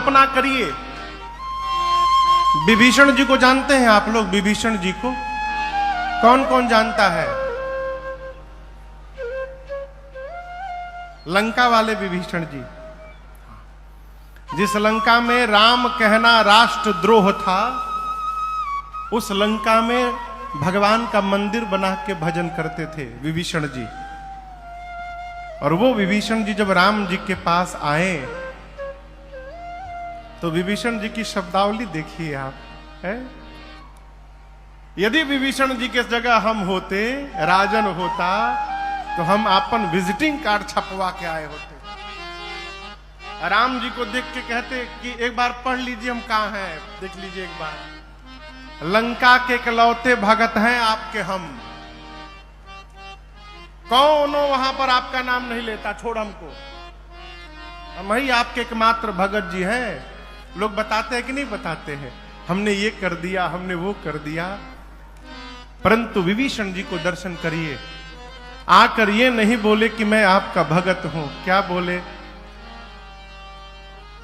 कल्पना करिए, विभीषण जी को जानते हैं आप लोग? विभीषण जी को कौन कौन जानता है? लंका वाले विभीषण जी, जिस लंका में राम कहना राष्ट्रद्रोह था, उस लंका में भगवान का मंदिर बना के भजन करते थे विभीषण जी। और वो विभीषण जी जब राम जी के पास आए तो विभीषण जी की शब्दावली देखिए आप, है? यदि विभीषण जी के जगह हम होते, राजन होता, तो हम अपन विजिटिंग कार्ड छपवा के आए होते। राम जी को देख के कहते कि एक बार पढ़ लीजिए हम कहां हैं, देख लीजिए एक बार। लंका के इकलौते भगत हैं आपके हम, कौन वहां पर आपका नाम नहीं लेता, छोड़ हमको, हम ही आपके एकमात्र भगत जी हैं। लोग बताते हैं कि नहीं बताते हैं, हमने ये कर दिया, हमने वो कर दिया। परंतु विभीषण जी को दर्शन करिए, आकर ये नहीं बोले कि मैं आपका भगत हूं, क्या बोले?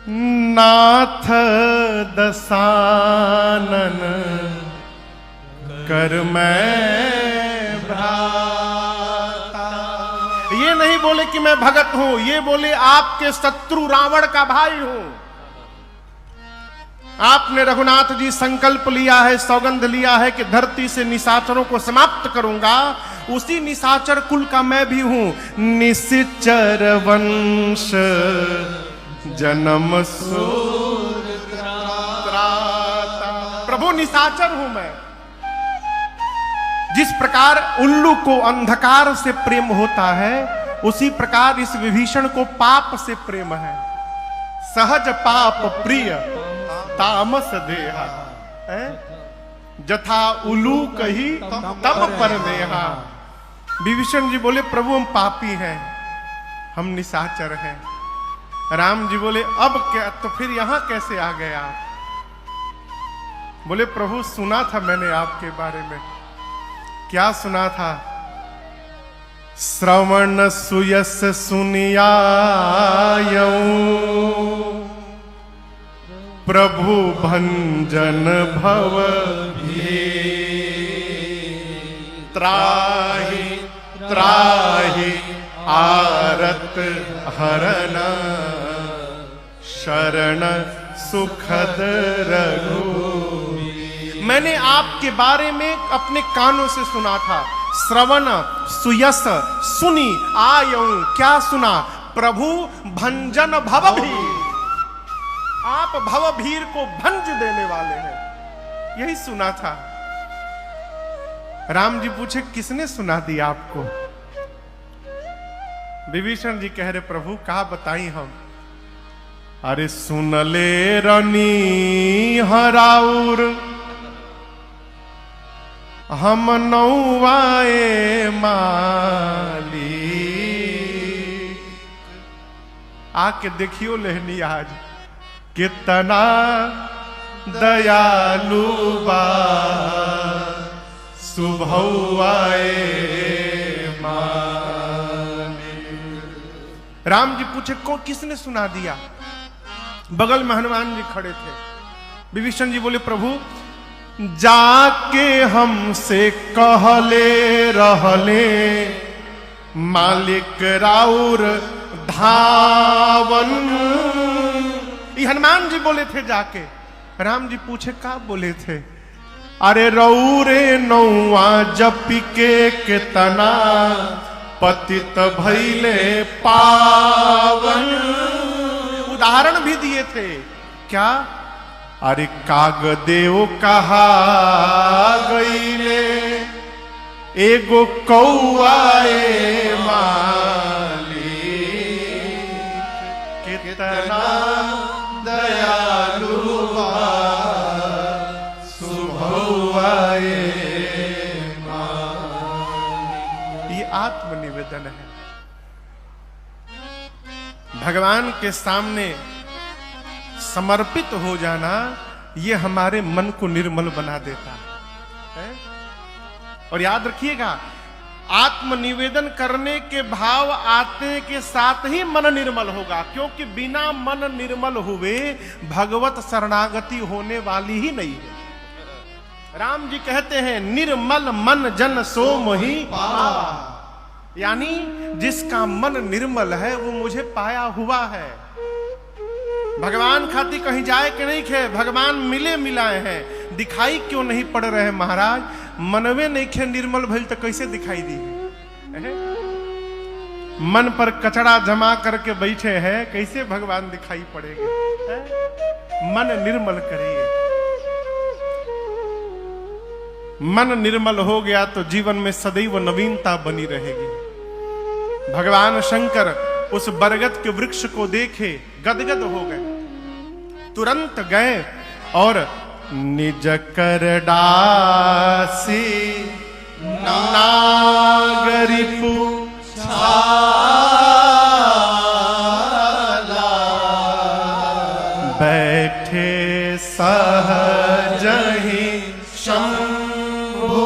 नाथ दसानन कर मैं भ्राता। ये नहीं बोले कि मैं भगत हूं, ये बोले आपके शत्रु रावण का भाई हूं। आपने रघुनाथ जी संकल्प लिया है, सौगंध लिया है कि धरती से निशाचरों को समाप्त करूंगा, उसी निशाचर कुल का मैं भी हूं। निश्चर वंश जन्म सूत्र प्रभु निशाचर हूं मैं। जिस प्रकार उल्लू को अंधकार से प्रेम होता है, उसी प्रकार इस विभीषण को पाप से प्रेम है। सहज पाप प्रिय तामस देहा, जथा उलू कही तब पर नेहा। विभीषण जी बोले प्रभु हम पापी हैं, हम निशाचर हैं। राम जी बोले अब क्या, तो फिर यहां कैसे आ गए आप? बोले प्रभु सुना था मैंने आपके बारे में। क्या सुना था? श्रवण सुयस सुनियायऊं, प्रभु भंजन भव त्राहि त्राहि आरत हरण शरण सुखद रघु। मैंने आपके बारे में अपने कानों से सुना था। श्रवण सुयस सुनी आयऊं, क्या सुना? प्रभु भंजन भवभीर, आप भवभीर को भंज देने वाले हैं, यही सुना था। राम जी पूछे किसने सुना दिया आपको? विभीषण जी कह रहे प्रभु कहा बताई हम। अरे सुन ले रनी हराउर हम नौवाए माली। आके देखियो लेहनी आज कितना दयालु बा सुभौआए माली। राम जी पूछे को किसने सुना दिया? बगल में हनुमान जी खड़े थे। विभीषण जी बोले प्रभु जाके हमसे कहले रहले मालिक राउर धावन। ये हनुमान जी बोले थे जाके। राम जी पूछे का बोले थे? अरे रौरे नौआ जपिके केतना पतित भैले पावन। उदाहरण भी दिए थे क्या? अरे कागदेव कहा गईले एगो कौआए माली। कितना दयालु सुभौआए माली। ये आत्मनिवेदन है। भगवान के सामने समर्पित हो जाना ये हमारे मन को निर्मल बना देता है। और याद रखिएगा आत्मनिवेदन करने के भाव आते के साथ ही मन निर्मल होगा, क्योंकि बिना मन निर्मल हुए भगवत शरणागति होने वाली ही नहीं है। राम जी कहते हैं निर्मल मन जन सो मोहि पावा, यानी जिसका मन निर्मल है वो मुझे पाया हुआ है। भगवान खाती कहीं जाए कि नहीं खे, भगवान मिले मिलाए हैं, दिखाई क्यों नहीं पड़ रहे महाराज? मनवे नहीं खे निर्मल भइल तो कैसे दिखाई दी? मन पर कचरा जमा करके बैठे हैं, कैसे भगवान दिखाई पड़ेंगे? मन निर्मल करिए। मन निर्मल हो गया तो जीवन में सदैव नवीनता बनी रहेगी। भगवान शंकर उस बरगद के वृक्ष को देखे गदगद हो गए, तुरंत गए और निज कर डासी नागरिपु बैठे सहज ही शंभु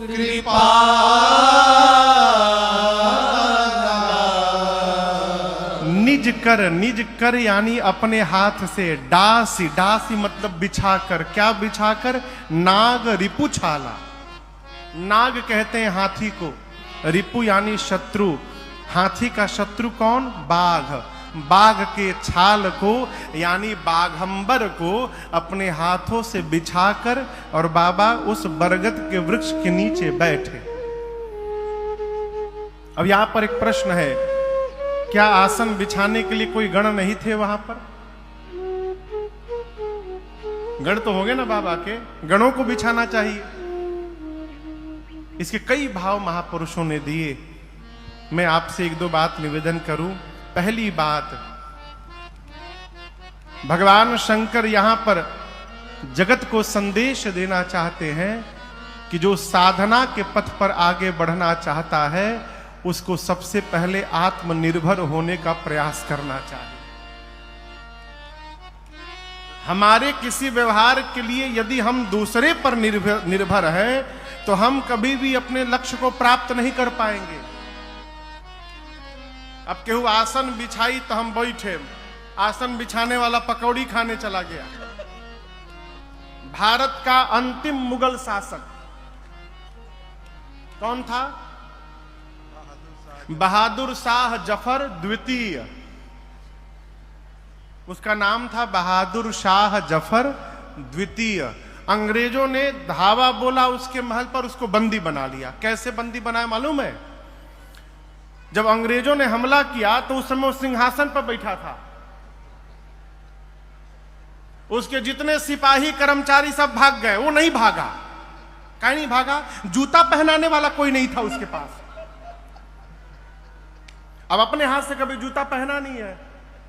कृपा निज कर यानी अपने हाथ से, डासी डासी मतलब बिछाकर, क्या बिछाकर? नाग रिपु छाला। नाग कहते हैं हाथी को, रिपु यानी शत्रु। हाथी का शत्रु कौन? बाघ। बाघ के छाल को यानी बाघंबर को अपने हाथों से बिछाकर और बाबा उस बरगद के वृक्ष के नीचे बैठे। अब यहां पर एक प्रश्न है, क्या आसन बिछाने के लिए कोई गण नहीं थे वहां पर? गण तो होंगे ना बाबा के, गणों को बिछाना चाहिए। इसके कई भाव महापुरुषों ने दिए। मैं आपसे एक दो बात निवेदन करूं। पहली बात, भगवान शंकर यहां पर जगत को संदेश देना चाहते हैं कि जो साधना के पथ पर आगे बढ़ना चाहता है उसको सबसे पहले आत्मनिर्भर होने का प्रयास करना चाहिए। हमारे किसी व्यवहार के लिए यदि हम दूसरे पर निर्भर हैं तो हम कभी भी अपने लक्ष्य को प्राप्त नहीं कर पाएंगे। अब केहू आसन बिछाई तो हम बैठे, आसन बिछाने वाला पकौड़ी खाने चला गया। भारत का अंतिम मुगल शासक कौन था? बहादुर शाह जफर द्वितीय। उसका नाम था बहादुर शाह जफर द्वितीय। अंग्रेजों ने धावा बोला उसके महल पर, उसको बंदी बना लिया। कैसे बंदी बनाया मालूम है? जब अंग्रेजों ने हमला किया तो उस समय वो सिंहासन पर बैठा था। उसके जितने सिपाही कर्मचारी सब भाग गए, वो नहीं भागा। काहे नहीं भागा? जूता पहनाने वाला कोई नहीं था उसके पास। अब अपने हाथ से कभी जूता पहना नहीं है,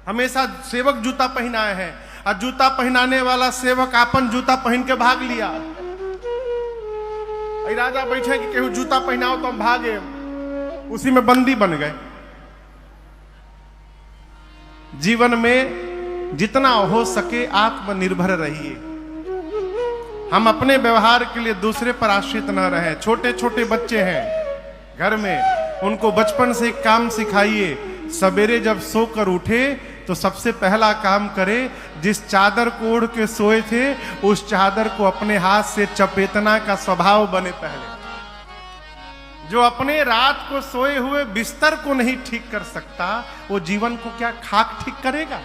हमेशा सेवक जूता पहनाए हैं, और जूता पहनाने वाला सेवक अपन जूता पहन के भाग लिया। राजा बैठे कि केहू जूता पहनाओ तो हम भागे, उसी में बंदी बन गए। जीवन में जितना हो सके आत्मनिर्भर रहिए। हम अपने व्यवहार के लिए दूसरे पर आश्रित न रहें। छोटे छोटे बच्चे हैं घर में, उनको बचपन से एक काम सिखाइए। सवेरे जब सोकर उठे तो सबसे पहला काम करे, जिस चादर को ओढ़ के सोए थे उस चादर को अपने हाथ से चपेटना का स्वभाव बने पहले। जो अपने रात को सोए हुए बिस्तर को नहीं ठीक कर सकता, वो जीवन को क्या खाक ठीक करेगा?